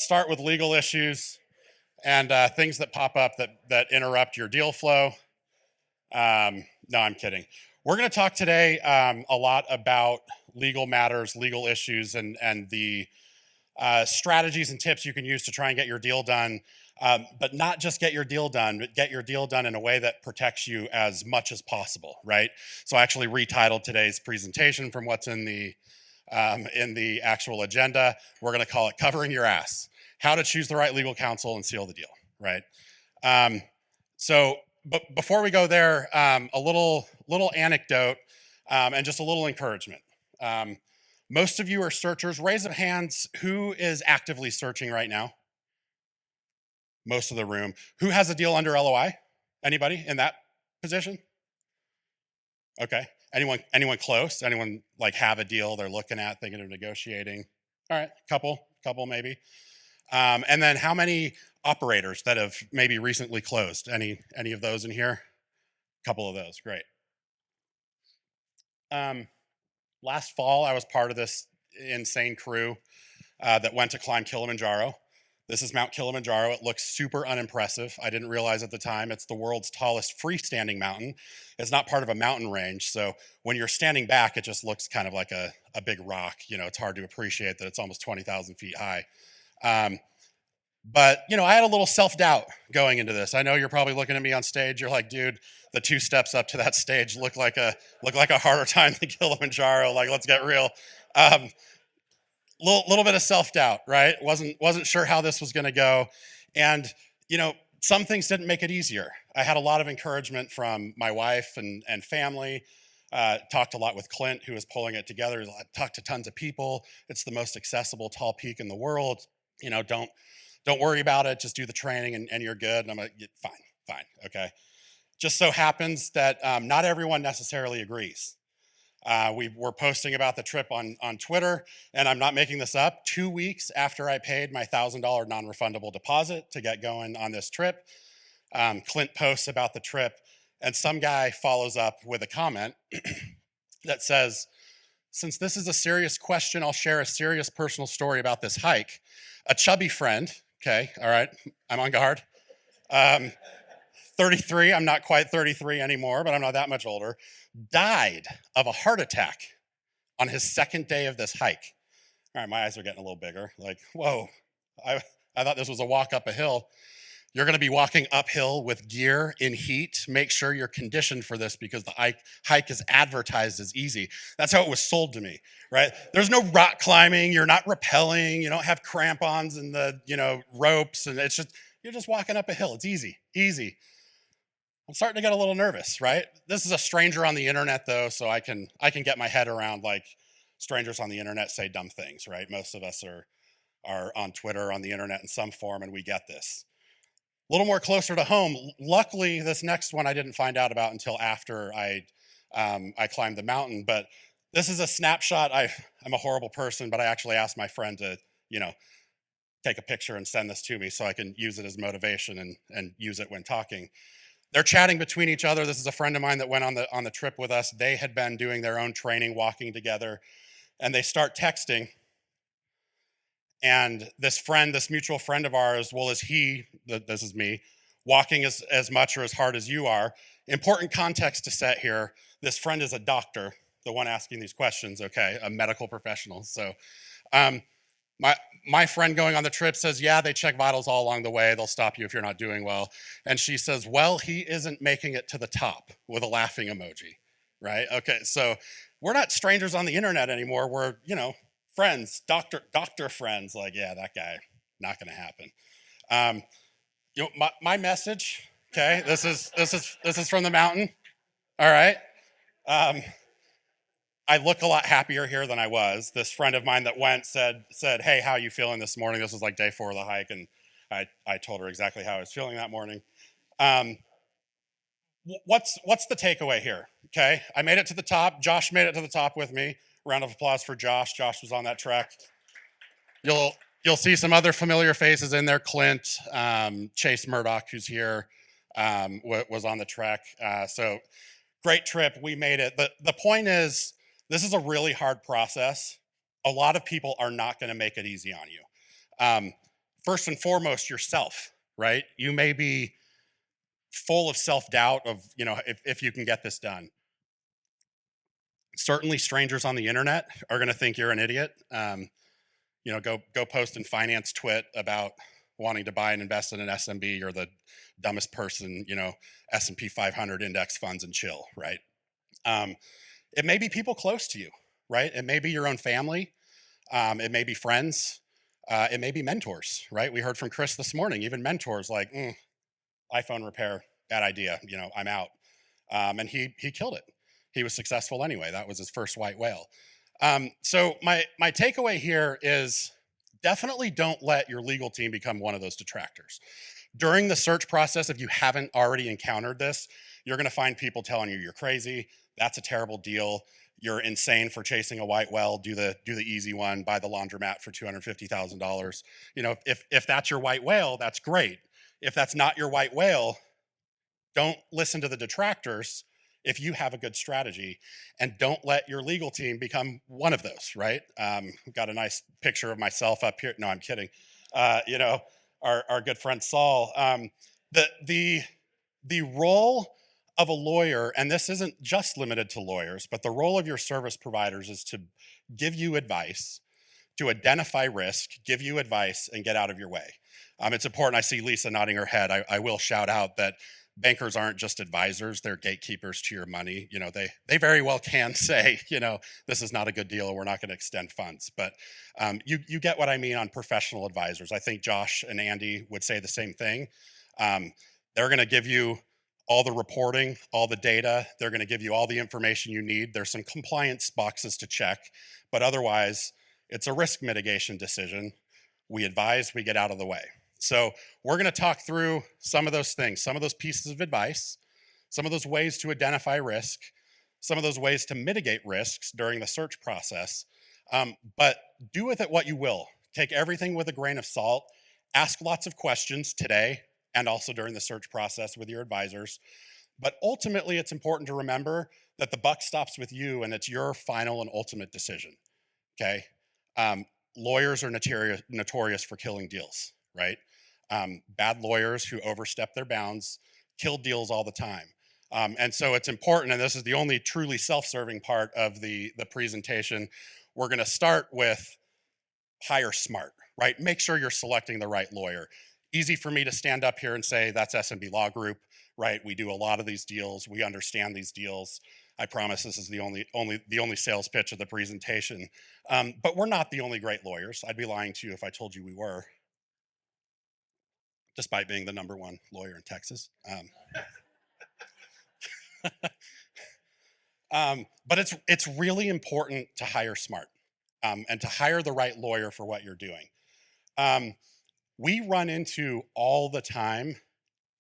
let's start with legal issues and things that pop up that interrupt your deal flow. No, I'm kidding. We're going to talk today a lot about legal matters, legal issues, and the strategies and tips you can use to try and get your deal done. But not just get your deal done, but get your deal done in a way that protects you as much as possible, right? So I actually retitled today's presentation from what's in the actual agenda. We're going to call it "Covering Your Ass: How to Choose the Right Legal Counsel and Seal the Deal." Right. But before we go there, a little anecdote and just a little encouragement. Most of you are searchers. Raise of hands. Who is actively searching right now? Most of the room. Who has a deal under LOI? Anybody in that position? Okay. Anyone close? Anyone like have a deal they're looking at, thinking of negotiating? All right, couple maybe. And then how many operators that have maybe recently closed? Any of those in here? A couple of those, great. Last fall, I was part of this insane crew that went to climb Kilimanjaro. This is Mount Kilimanjaro. It looks super unimpressive. I didn't realize at the time it's the world's tallest freestanding mountain. It's not part of a mountain range, so when you're standing back, it just looks kind of like a big rock. You know, it's hard to appreciate that it's almost 20,000 feet high. But, you know, I had a little self-doubt going into this. I know you're probably looking at me on stage. You're like, dude, the 2 steps up to that stage look like a harder time than Kilimanjaro. Like, let's get real. Little bit of self-doubt, right? Wasn't sure how this was going to go. And, you know, some things didn't make it easier. I had a lot of encouragement from my wife and family. Talked a lot with Clint, who was pulling it together. Talked to tons of people. It's the most accessible tall peak in the world. You know, don't worry about it. Just do the training and you're good. And I'm like, fine, okay. Just so happens that not everyone necessarily agrees. We were posting about the trip on Twitter, and I'm not making this up. 2 weeks after I paid my $1,000 non-refundable deposit to get going on this trip, Clint posts about the trip, and some guy follows up with a comment that says, "Since this is a serious question, I'll share a serious personal story about this hike. A chubby friend," okay, all right, I'm on guard, 33, I'm not quite 33 anymore, but I'm not that much older, died of a heart attack on his second day of this hike. All right, my eyes are getting a little bigger. Like, whoa, I thought this was a walk up a hill. You're going to be walking uphill with gear in heat. Make sure you're conditioned for this because the hike is advertised as easy. That's how it was sold to me, right? There's no rock climbing. You're not rappelling. You don't have crampons and the, ropes. And it's just, you're just walking up a hill. It's easy. I'm starting to get a little nervous, right? This is a stranger on the internet though, so I can get my head around like strangers on the internet say dumb things, right? Most of us are on Twitter, on the internet in some form, and we get this. A little more closer to home. Luckily, this next one I didn't find out about until after I climbed the mountain, but this is a snapshot. I'm a horrible person, but I actually asked my friend to, take a picture and send this to me so I can use it as motivation and use it when talking. They're chatting between each other. This is a friend of mine that went on the trip with us. They had been doing their own training, walking together, and they start texting. And this mutual friend of ours, well, is he, this is me, walking as much or as hard as you are? Important context to set here. This friend is a doctor, the one asking these questions, okay, a medical professional. So my friend going on the trip says, yeah, they check vitals all along the way. They'll stop you if you're not doing well. And she says, well, he isn't making it to the top, with a laughing emoji, right? Okay, so we're not strangers on the internet anymore. We're, friends, doctor friends. Like, yeah, that guy, not gonna happen. My message, okay, this is from the mountain, all right? I look a lot happier here than I was. This friend of mine that went said, hey, how are you feeling this morning? This was like day 4 of the hike, and I told her exactly how I was feeling that morning. What's the takeaway here, okay? I made it to the top. Josh made it to the top with me. Round of applause for Josh. Josh was on that trek. You'll see some other familiar faces in there. Clint, Chase Murdoch, who's here, was on the trek. So great trip. We made it. The point is, this is a really hard process. A lot of people are not going to make it easy on you. first and foremost, yourself, right? You may be full of self-doubt of, if you can get this done. Certainly strangers on the internet are going to think you're an idiot. Go post and finance twit about wanting to buy and invest in an SMB. You're the dumbest person, S&P 500 index funds and chill, right? It may be people close to you, right? It may be your own family. It may be friends. It may be mentors, right? We heard from Chris this morning, even mentors like, iPhone repair, bad idea, I'm out. And he killed it. He was successful anyway. That was his first white whale. So my takeaway here is definitely don't let your legal team become one of those detractors. During the search process, if you haven't already encountered this, you're going to find people telling you you're crazy. That's a terrible deal. You're insane for chasing a white whale. Do the easy one. Buy the laundromat for $250,000. If that's your white whale, that's great. If that's not your white whale, don't listen to the detractors if you have a good strategy, and don't let your legal team become one of those, right? Got a nice picture of myself up here. No, I'm kidding. Our good friend Saul. The role of a lawyer, and this isn't just limited to lawyers, but the role of your service providers is to give you advice, to identify risk, give you advice, and get out of your way. It's important. I see Lisa nodding her head. I will shout out that bankers aren't just advisors, they're gatekeepers to your money. They very well can say, this is not a good deal, or we're not going to extend funds. But you get what I mean on professional advisors. I think Josh and Andy would say the same thing. They're going to give you all the reporting, all the data. They're going to give you all the information you need. There's some compliance boxes to check, but otherwise, it's a risk mitigation decision. We advise, we get out of the way. So we're going to talk through some of those things, some of those pieces of advice, some of those ways to identify risk, some of those ways to mitigate risks during the search process. But do with it what you will. Take everything with a grain of salt. Ask lots of questions today and also during the search process with your advisors. But ultimately, it's important to remember that the buck stops with you and it's your final and ultimate decision, okay? Lawyers are notorious for killing deals, right? Bad lawyers who overstep their bounds kill deals all the time. And so it's important, and this is the only truly self-serving part of the presentation. We're going to start with hire smart, right? Make sure you're selecting the right lawyer. Easy for me to stand up here and say that's SMB Law Group, right? We do a lot of these deals. We understand these deals. I promise this is the only sales pitch of the presentation. But we're not the only great lawyers. I'd be lying to you if I told you we were, despite being the #1 lawyer in Texas. But it's really important to hire smart and to hire the right lawyer for what you're doing. We run into all the time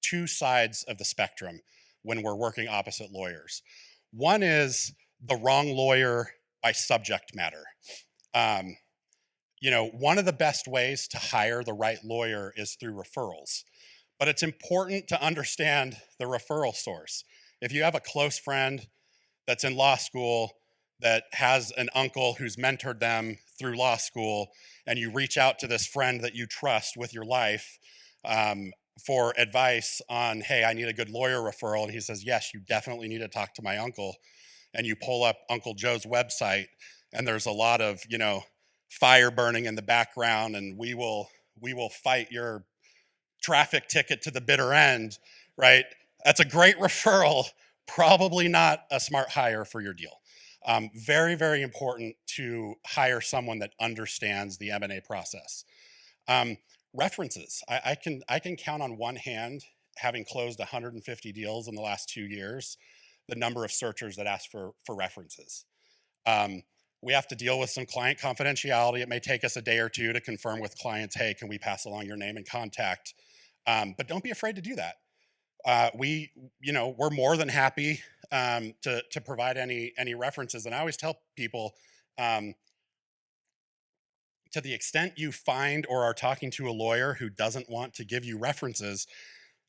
two sides of the spectrum when we're working opposite lawyers. One is the wrong lawyer by subject matter. One of the best ways to hire the right lawyer is through referrals, but it's important to understand the referral source. If you have a close friend that's in law school that has an uncle who's mentored them through law school, and you reach out to this friend that you trust with your life for advice on, hey, I need a good lawyer referral, and he says, yes, you definitely need to talk to my uncle, and you pull up Uncle Joe's website, and there's a lot of, fire burning in the background, and we will fight your traffic ticket to the bitter end, right? That's a great referral, probably not a smart hire for your deal. Very, very important to hire someone that understands the M&A process. References. I can count on one hand, having closed 150 deals in the last 2 years, the number of searchers that ask for references. We have to deal with some client confidentiality. It may take us a day or two to confirm with clients, hey, can we pass along your name and contact? But don't be afraid to do that. We're more than happy to provide any references. And I always tell people, to the extent you find or are talking to a lawyer who doesn't want to give you references,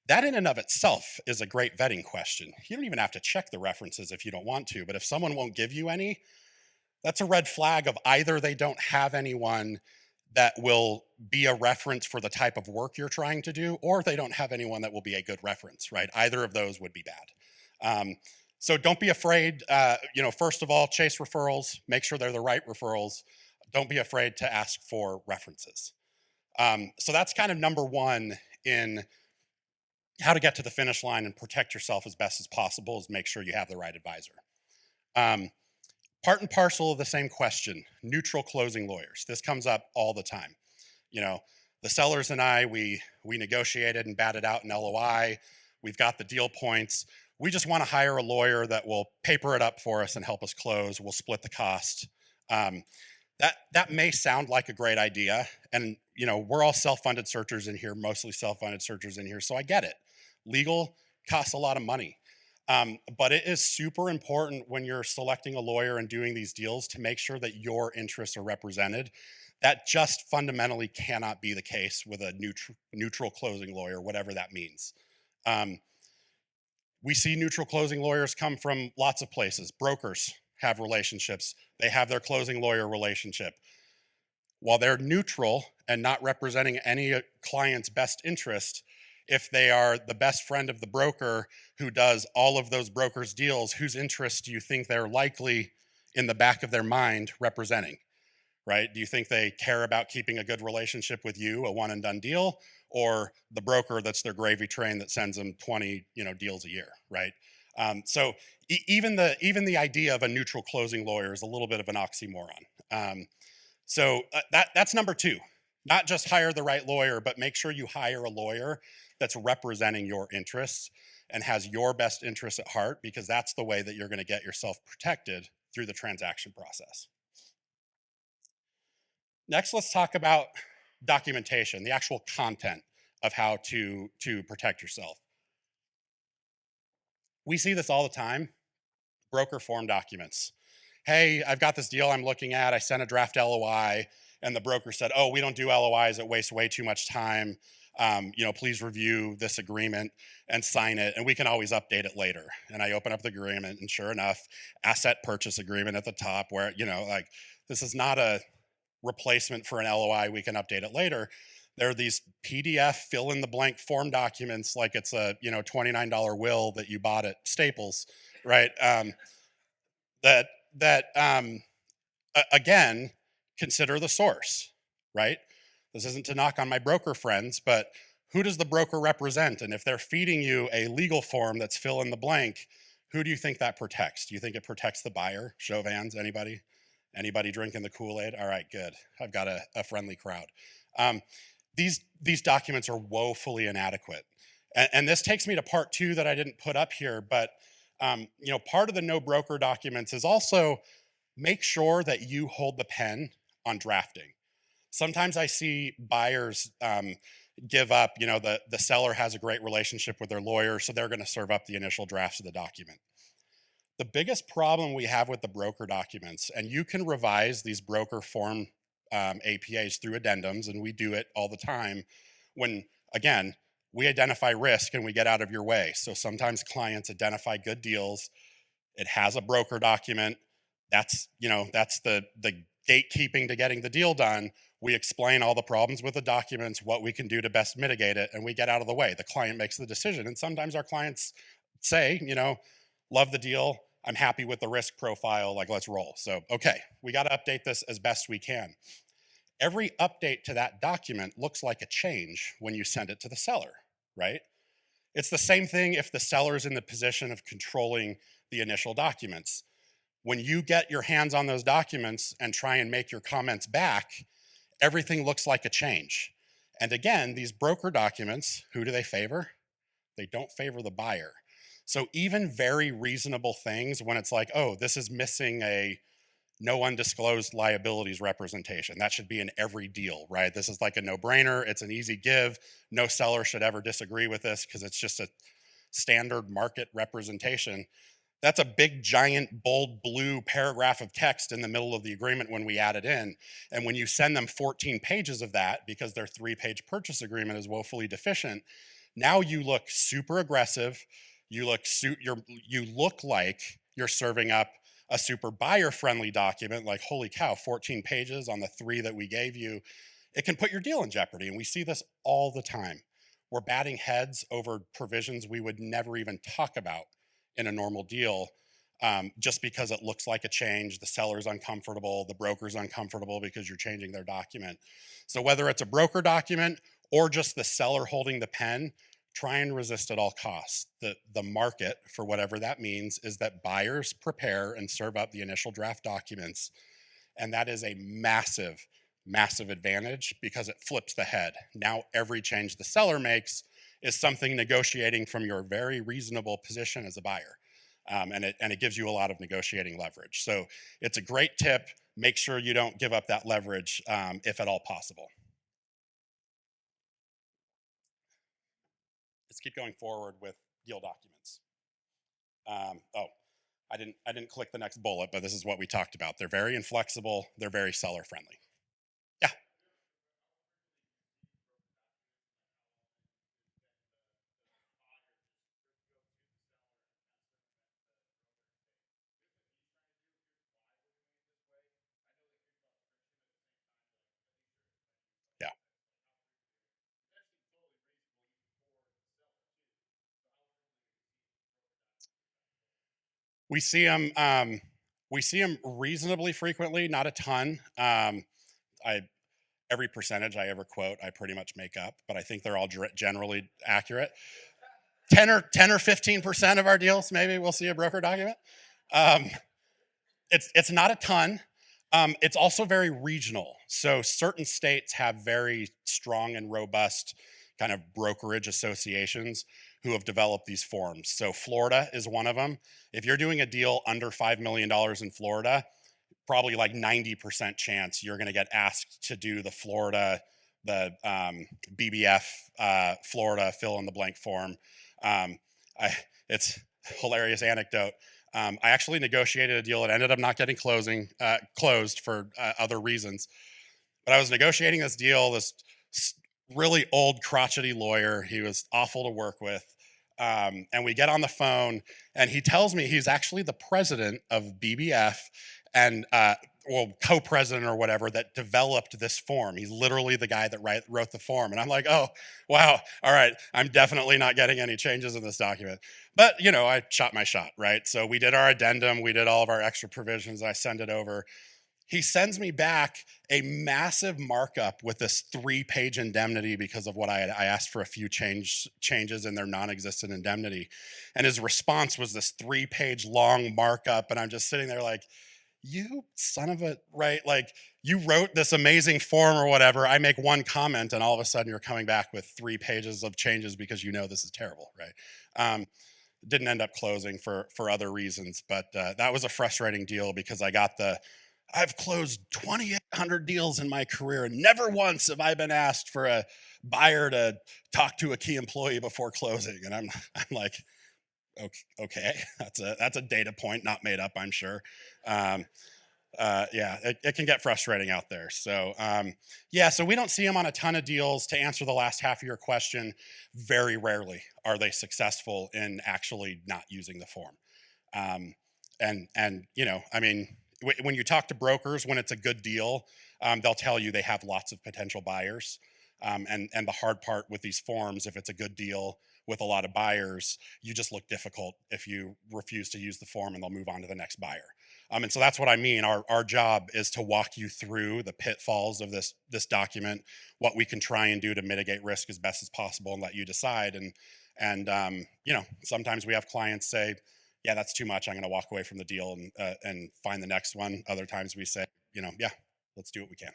that in and of itself is a great vetting question. You don't even have to check the references if you don't want to, but if someone won't give you any, that's a red flag of either they don't have anyone that will be a reference for the type of work you're trying to do, or they don't have anyone that will be a good reference, right? Either of those would be bad. So don't be afraid. First of all, chase referrals. Make sure they're the right referrals. Don't be afraid to ask for references. So that's kind of number one in how to get to the finish line and protect yourself as best as possible, is make sure you have the right advisor. Part and parcel of the same question, neutral closing lawyers. This comes up all the time. The sellers and I, we negotiated and batted out an LOI. We've got the deal points. We just want to hire a lawyer that will paper it up for us and help us close. We'll split the cost. That may sound like a great idea. And, we're all self-funded searchers in here, mostly self-funded searchers in here. So I get it. Legal costs a lot of money. But it is super important when you're selecting a lawyer and doing these deals to make sure that your interests are represented. That just fundamentally cannot be the case with a neutral closing lawyer, whatever that means. We see neutral closing lawyers come from lots of places. Brokers have relationships. They have their closing lawyer relationship. While they're neutral and not representing any client's best interest, if they are the best friend of the broker who does all of those brokers' deals, whose interests do you think they're likely in the back of their mind representing, right? Do you think they care about keeping a good relationship with you, a one and done deal, or the broker that's their gravy train that sends them 20 deals a year, right? So even the idea of a neutral closing lawyer is a little bit of an oxymoron. That's number two. Not just hire the right lawyer, but make sure you hire a lawyer that's representing your interests and has your best interests at heart, because that's the way that you're going to get yourself protected through the transaction process. Next, let's talk about documentation, the actual content of how to protect yourself. We see this all the time, broker form documents. Hey, I've got this deal I'm looking at. I sent a draft LOI, and the broker said, oh, we don't do LOIs. It wastes way too much time. Please review this agreement and sign it, and we can always update it later. And I open up the agreement, and sure enough, asset purchase agreement at the top where, this is not a replacement for an LOI. We can update it later. There are these PDF fill in the blank form documents like it's a, $29 will that you bought at Staples, right? Again, consider the source, right? This isn't to knock on my broker friends, but who does the broker represent? And if they're feeding you a legal form that's fill in the blank, who do you think that protects? Do you think it protects the buyer? Show of hands, anybody? Anybody drinking the Kool-Aid? All right, good. I've got a friendly crowd. These documents are woefully inadequate. And this takes me to part two that I didn't put up here, but part of the no broker documents is also make sure that you hold the pen on drafting. Sometimes I see buyers give up, the seller has a great relationship with their lawyer, so they're going to serve up the initial drafts of the document. The biggest problem we have with the broker documents, and you can revise these broker form APAs through addendums, and we do it all the time when, again, we identify risk and we get out of your way. So sometimes clients identify good deals. It has a broker document. That's the gatekeeping to getting the deal done. We explain all the problems with the documents, what we can do to best mitigate it, and we get out of the way. The client makes the decision. And sometimes our clients say, love the deal. I'm happy with the risk profile. Like, let's roll. So, okay, we got to update this as best we can. Every update to that document looks like a change when you send it to the seller, right? It's the same thing if the seller's in the position of controlling the initial documents. When you get your hands on those documents and try and make your comments back, everything looks like a change. And again, these broker documents, who do they favor? They don't favor the buyer. So even very reasonable things, when it's like, oh, this is missing a no undisclosed liabilities representation. That should be in every deal, right? This is like a no-brainer. It's an easy give. No seller should ever disagree with this because it's just a standard market representation. That's a big, giant, bold blue paragraph of text in the middle of the agreement when we add it in. And when you send them 14 pages of that because their 3-page purchase agreement is woefully deficient, now you look super aggressive. You look like you're serving up a super buyer-friendly document, like, holy cow, 14 pages on the 3 that we gave you. it can put your deal in jeopardy. And we see this all the time. We're batting heads over provisions we would never even talk about in a normal deal, just because it looks like a change. The seller's uncomfortable, the broker's uncomfortable because you're changing their document. So whether it's a broker document or just the seller holding the pen, try and resist at all costs. The market, for whatever that means, is that buyers prepare and serve up the initial draft documents. And that is a massive, massive advantage because it flips the head. Now every change the seller makes is something negotiating from your very reasonable position as a buyer. And it gives you a lot of negotiating leverage. So it's a great tip. Make sure you don't give up that leverage if at all possible. Let's keep going forward with deal documents. I didn't click the next bullet, but this is what we talked about. They're very inflexible. They're very seller friendly. Yeah. Yeah. We see them. We see them reasonably frequently, not a ton. I Every percentage I ever quote, I pretty much make up, but I think they're all generally accurate. 10 or 15% of our deals, maybe we'll see a broker document. Um, it's not a ton. It's also very regional. So certain states have very strong and robust kind of brokerage associations who have developed these forms. So Florida is one of them. If you're doing a deal under $5 million in Florida, probably like 90% chance you're going to get asked to do the BBF Florida fill in the blank form. It's a hilarious anecdote. I actually negotiated a deal. It ended up not getting closed for other reasons. But I was negotiating this deal, this really old crotchety lawyer. He was awful to work with. And we get on the phone and he tells me he's actually the president of BBF and co-president or whatever that developed this form. He's literally the guy that wrote the form. And I'm like, oh, wow. All right. I'm definitely not getting any changes in this document. But, I shot my shot, right? So we did our addendum. We did all of our extra provisions. I send it over. He sends me back a massive markup with this 3-page indemnity because of what I asked for a few changes in their non-existent indemnity. And his response was this 3-page long markup. And I'm just sitting there like, you son of a, right? Like you wrote this amazing form or whatever. I make one comment and all of a sudden you're coming back with 3 pages of changes because this is terrible, right? Didn't end up closing for other reasons, but that was a frustrating deal because I've closed 2,800 deals in my career and never once have I been asked for a buyer to talk to a key employee before closing. And I'm like, okay, that's a data point, not made up, I'm sure. Yeah, it can get frustrating out there. So so we don't see them on a ton of deals. To answer the last half of your question, very rarely are they successful in actually not using the form. When you talk to brokers, when it's a good deal, they'll tell you they have lots of potential buyers. And the hard part with these forms, if it's a good deal with a lot of buyers, you just look difficult if you refuse to use the form and they'll move on to the next buyer. And so that's what I mean. Our job is to walk you through the pitfalls of this document, what we can try and do to mitigate risk as best as possible and let you decide. And sometimes we have clients say, yeah, that's too much. I'm going to walk away from the deal and find the next one. Other times we say, yeah, let's do what we can.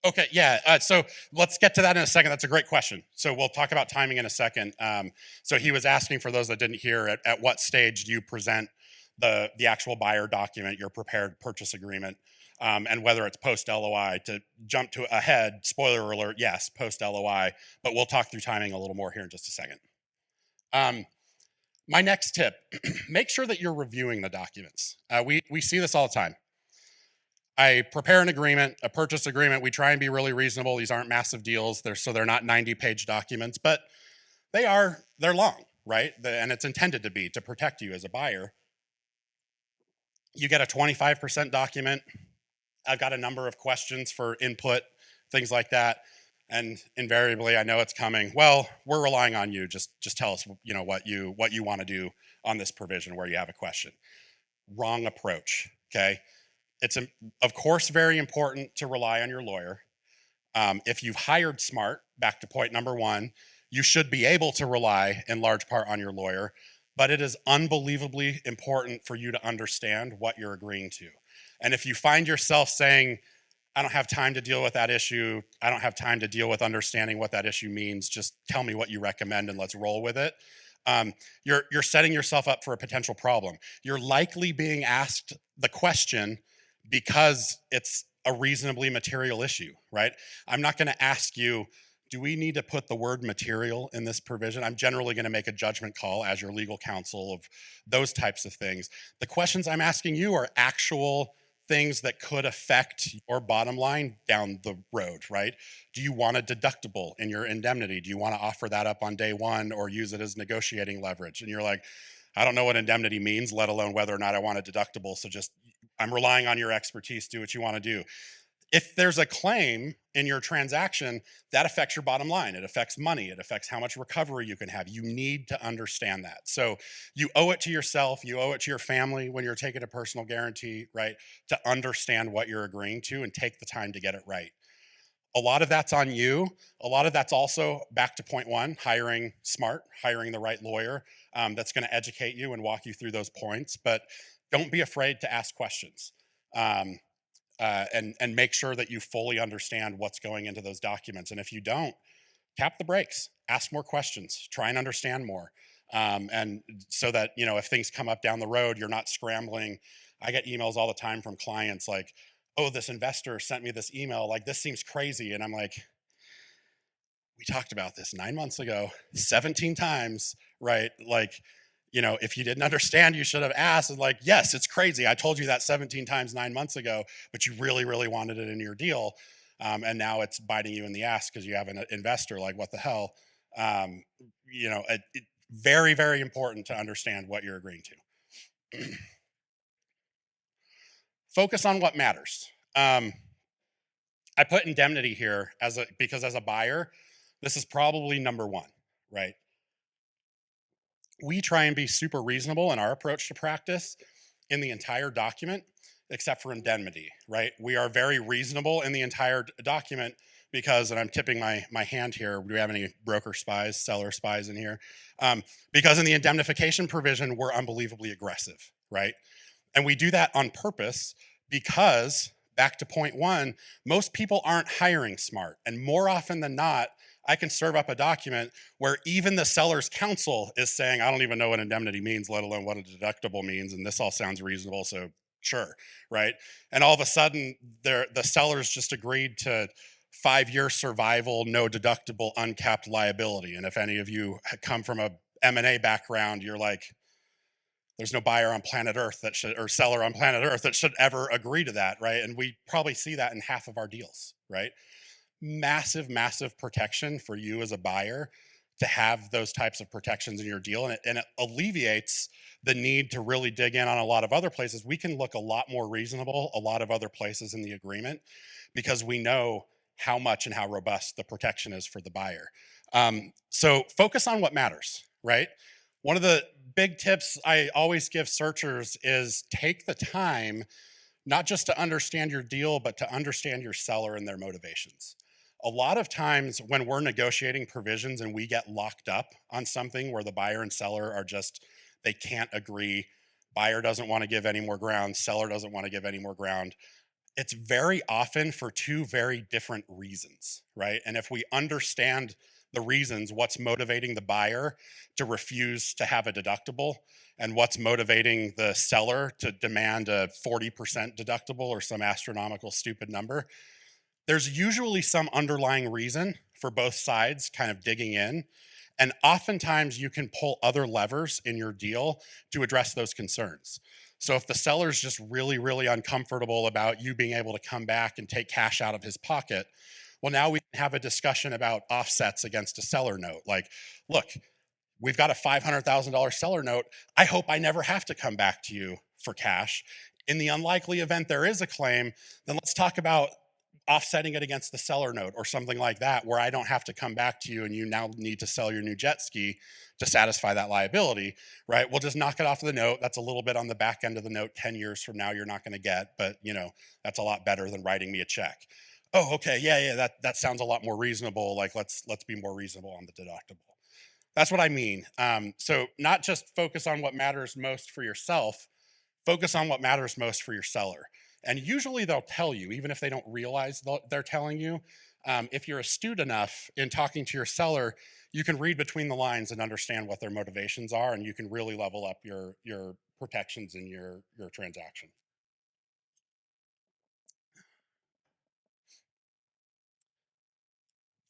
Okay, yeah. So let's get to that in a second. That's a great question. So we'll talk about timing in a second. So he was asking, for those that didn't hear, at what stage do you present the actual buyer document, your prepared purchase agreement, and whether it's post-LOI. To jump to ahead, spoiler alert, yes, post-LOI, but we'll talk through timing a little more here in just a second. My next tip, make sure that you're reviewing the documents. We see this all the time. I prepare an agreement, a purchase agreement. We try and be really reasonable. These aren't massive deals. They're not 90-page documents, but they're long. right? And it's intended to be to protect you as a buyer. You get a 25% document. I've got a number of questions for input, things like that. And invariably, I know it's coming. Well, we're relying on you. Just tell us, what you want to do on this provision where you have a question. Wrong approach. Okay, it's of course very important to rely on your lawyer. If you've hired smart, back to point number one, you should be able to rely in large part on your lawyer. But it is unbelievably important for you to understand what you're agreeing to. And if you find yourself saying, I don't have time to deal with that issue, I don't have time to deal with understanding what that issue means, just tell me what you recommend and let's roll with it, you're setting yourself up for a potential problem. You're likely being asked the question because it's a reasonably material issue, right? I'm not going to ask you, do we need to put the word material in this provision? I'm generally going to make a judgment call as your legal counsel of those types of things. The questions I'm asking you are actual things that could affect your bottom line down the road, right? Do you want a deductible in your indemnity? Do you want to offer that up on day one or use it as negotiating leverage? And you're like, I don't know what indemnity means, let alone whether or not I want a deductible. So just, I'm relying on your expertise, do what you want to do. If there's a claim in your transaction, that affects your bottom line. It affects money. It affects how much recovery you can have. You need to understand that. So you owe it to yourself. You owe it to your family when you're taking a personal guarantee, right? To understand what you're agreeing to and take the time to get it right. A lot of that's on you. A lot of that's also back to point one, hiring smart, hiring the right lawyer that's going to educate you and walk you through those points. But don't be afraid to ask questions. And make sure that you fully understand what's going into those documents. And if you don't, tap the brakes, ask more questions, try and understand more. And so that, if things come up down the road, you're not scrambling. I get emails all the time from clients like, oh, this investor sent me this email, like, this seems crazy. And I'm like, we talked about this 9 months ago, 17 times, right? Like, if you didn't understand, you should have asked. And like, yes, it's crazy. I told you that 17 times 9 months ago, but you really, really wanted it in your deal. And now it's biting you in the ass because you have an investor. Like, what the hell? Very, very important to understand what you're agreeing to. Focus on what matters. I put indemnity here because as a buyer, this is probably number one, right? We try and be super reasonable in our approach to practice in the entire document, except for indemnity, right? We are very reasonable in the entire document because, and I'm tipping my hand here, do we have any broker spies, seller spies in here? Because in the indemnification provision, we're unbelievably aggressive, right? And we do that on purpose because, back to point one, most people aren't hiring smart. And more often than not, I can serve up a document where even the seller's counsel is saying, I don't even know what indemnity means, let alone what a deductible means. And this all sounds reasonable, so sure, right? And all of a sudden, the seller's just agreed to 5-year survival, no deductible, uncapped liability. And if any of you come from a M&A background, you're like, there's no buyer on planet Earth that should, or seller on planet Earth that should ever agree to that, right? And we probably see that in half of our deals, right? Massive, massive protection for you as a buyer to have those types of protections in your deal. And it alleviates the need to really dig in on a lot of other places. We can look a lot more reasonable a lot of other places in the agreement because we know how much and how robust the protection is for the buyer. So focus on what matters, right? One of the big tips I always give searchers is take the time not just to understand your deal, but to understand your seller and their motivations. A lot of times when we're negotiating provisions and we get locked up on something where the buyer and seller are just, they can't agree, buyer doesn't want to give any more ground, seller doesn't want to give any more ground, it's very often for two very different reasons, right? And if we understand the reasons, what's motivating the buyer to refuse to have a deductible and what's motivating the seller to demand a 40% deductible or some astronomical stupid number, there's usually some underlying reason for both sides kind of digging in. And oftentimes you can pull other levers in your deal to address those concerns. So if the seller's just really, really uncomfortable about you being able to come back and take cash out of his pocket, well, now we can have a discussion about offsets against a seller note. Like, look, we've got a $500,000 seller note. I hope I never have to come back to you for cash. In the unlikely event there is a claim, then let's talk about offsetting it against the seller note or something like that, where I don't have to come back to you and you now need to sell your new jet ski to satisfy that liability, right? We'll just knock it off of the note. That's a little bit on the back end of the note. 10 years from now, you're not going to get, but that's a lot better than writing me a check. Oh, okay, yeah, that sounds a lot more reasonable. Like let's be more reasonable on the deductible. That's what I mean. So not just focus on what matters most for yourself, focus on what matters most for your seller. And usually they'll tell you, even if they don't realize they're telling you. If you're astute enough in talking to your seller, you can read between the lines and understand what their motivations are, and you can really level up your protections in your transaction.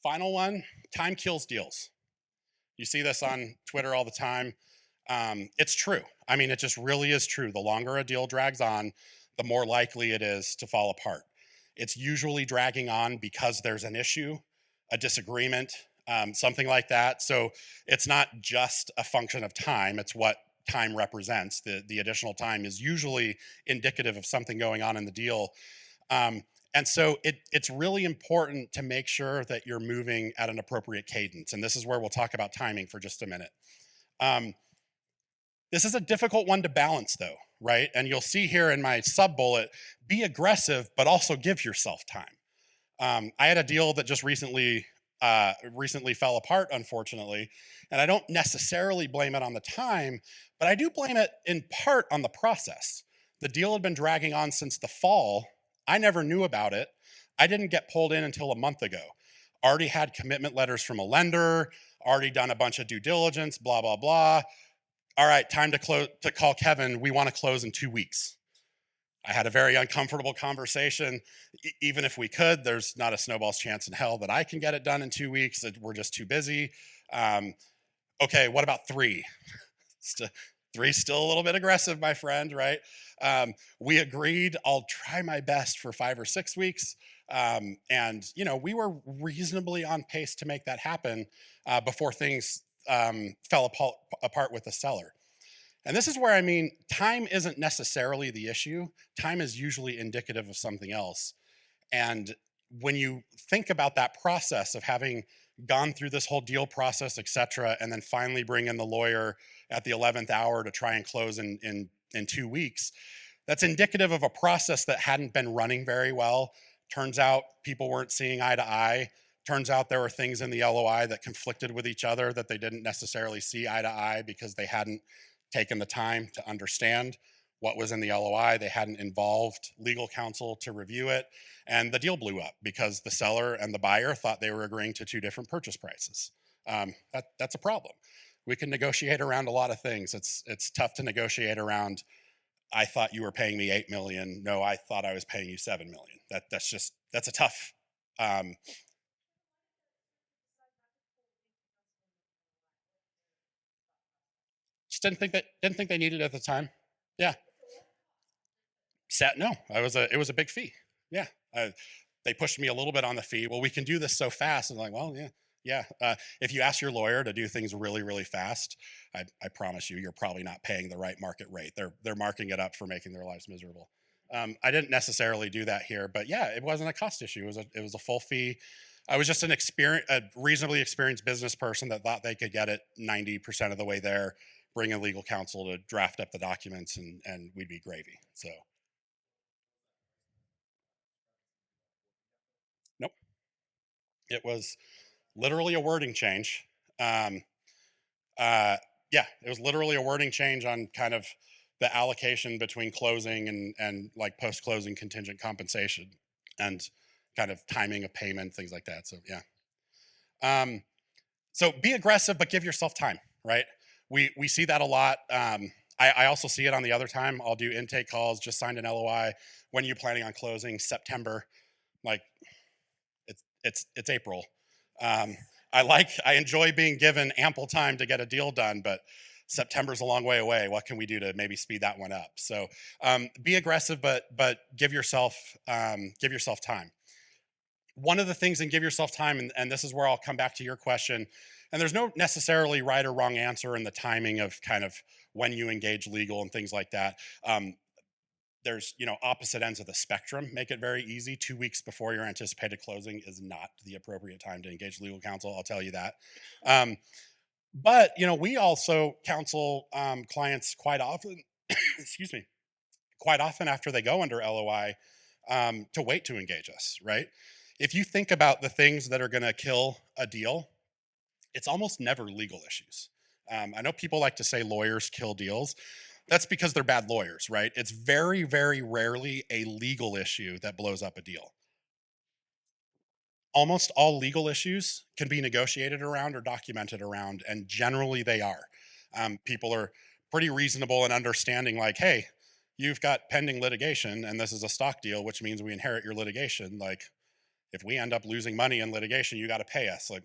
Final one, time kills deals. You see this on Twitter all the time. It's true. I mean, it just really is true. The longer a deal drags on, the more likely it is to fall apart. It's usually dragging on because there's an issue, a disagreement, something like that. So it's not just a function of time, it's what time represents. The additional time is usually indicative of something going on in the deal. And so it's really important to make sure that you're moving at an appropriate cadence. And this is where we'll talk about timing for just a minute. This is a difficult one to balance though, right? And you'll see here in my sub bullet, be aggressive, but also give yourself time. I had a deal that just recently fell apart, unfortunately. And I don't necessarily blame it on the time, but I do blame it in part on the process. The deal had been dragging on since the fall. I never knew about it. I didn't get pulled in until a month ago. Already had commitment letters from a lender, already done a bunch of due diligence, blah, blah, blah. All right, time to call Kevin. We want to close in 2 weeks. I had a very uncomfortable conversation. Even if we could, there's not a snowball's chance in hell that I can get it done in 2 weeks. We're just too busy. Okay, what about 3? 3's still a little bit aggressive, my friend, right? We agreed I'll try my best for 5 or 6 weeks. And we were reasonably on pace to make that happen before things fell apart with the seller. And this is where I mean, time isn't necessarily the issue. Time is usually indicative of something else. And when you think about that process of having gone through this whole deal process, et cetera, and then finally bring in the lawyer at the 11th hour to try and close in 2 weeks, that's indicative of a process that hadn't been running very well. Turns out people weren't seeing eye to eye. Turns out there were things in the LOI that conflicted with each other that they didn't necessarily see eye to eye because they hadn't taken the time to understand what was in the LOI. They hadn't involved legal counsel to review it. And the deal blew up because the seller and the buyer thought they were agreeing to 2 different purchase prices. That's a problem. We can negotiate around a lot of things. It's tough to negotiate around, I thought you were paying me $8 million. No, I thought I was paying you $7 million. That's a tough. Just didn't think they needed it at the time. Yeah. No, it was a big fee. Yeah. They pushed me a little bit on the fee. Well, we can do this so fast. And I'm like, well, yeah. If you ask your lawyer to do things really, really fast, I promise you're probably not paying the right market rate. They're marking it up for making their lives miserable. I didn't necessarily do that here, but yeah, it wasn't a cost issue. It was a full fee. I was just a reasonably experienced business person that thought they could get it 90% of the way there, bring in legal counsel to draft up the documents, and we'd be gravy. So, nope. It was literally a wording change. Yeah, it was literally a wording change on kind of the allocation between closing and like post-closing contingent compensation and kind of timing of payment, things like that. So yeah. So be aggressive, but give yourself time, right? We see that a lot. I also see it on the other time. I'll do intake calls, just signed an LOI. When are you planning on closing? September. Like, it's April. I enjoy being given ample time to get a deal done, but September's a long way away. What can we do to maybe speed that one up? So be aggressive, but give yourself time. One of the things, and give yourself time, and this is where I'll come back to your question. And there's no necessarily right or wrong answer in the timing of kind of when you engage legal and things like that. There's, opposite ends of the spectrum make it very easy. 2 weeks before your anticipated closing is not the appropriate time to engage legal counsel, I'll tell you that. But we also counsel clients quite often excuse me, quite often after they go under LOI, to wait to engage us, right? If you think about the things that are going to kill a deal, it's almost never legal issues. I know people like to say lawyers kill deals. That's because they're bad lawyers, right? It's very, very rarely a legal issue that blows up a deal. Almost all legal issues can be negotiated around or documented around, and generally they are. People are pretty reasonable and understanding, like, hey, you've got pending litigation and this is a stock deal, which means we inherit your litigation. Like, if we end up losing money in litigation, you got to pay us. Like,